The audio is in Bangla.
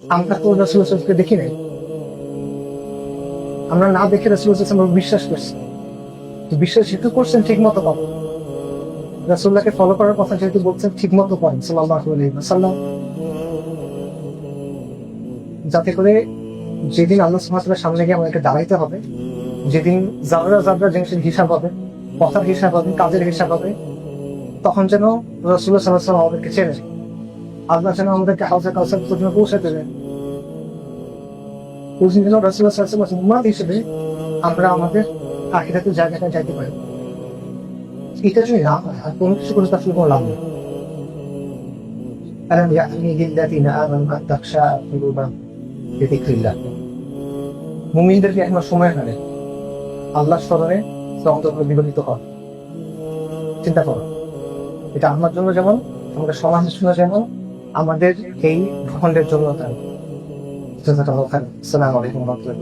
আমরা তো রাসূলকে দেখি নাই, আমরা না দেখে রাসূলকে আমরা বিশ্বাস করছি। তো বিশ্বাস যেহেতু করছেন ঠিক মতো পাবো, রাসূলকে ফলো করার কথা যেহেতু বলছেন ঠিক মতো করেন সাল্লাল্লাহু আলাইহি ওয়াসাল্লাম, যাতে করে যেদিন আল্লাহ সুবহানাহু ওয়া তাআলার সামনে গিয়ে আমাদেরকে দাঁড়াইতে হবে, যেদিন জাবরা জাবরা জিনিসের হিসাব হবে, কথার হিসাব হবে, কাজের হিসাব হবে, তখন যেন রাসূলুল্লাহ সাল্লাল্লাহু আলাইহি ওয়াসাল্লাম আমাদেরকে চেনে, আল্লাহ যেন আমাদেরকে হাউজে কাউসার পর্যন্ত পৌঁছাতে দেন। ওই দিন যেন রাসূলুল্লাহ সাল্লাল্লাহু আলাইহি ওয়াসাল্লাম উম্মত হিসেবে আমরা আমাদের আখিরাতের জায়গাটা যাইতে পারি। এটা যদি না হয় আর কোনো কিছু করে তার আসলে কোনো লাভ নেই। ألم يأن للذين آمنوا أن تخشع قلوبهم لذكر الله। মুমিনদেরকে এখন সময় হয় আল্লাহর স্মরণে অন্তরগুলো বিগলিত হয়। চিন্তা করো, এটা আমার জন্য যেমন, আমাদের সমাজের জন্য যেমন, আমাদের এই ভূখণ্ডের জন্য তাই। আসসালামু আলাইকুম ওয়া রাহমাতুল্লাহ।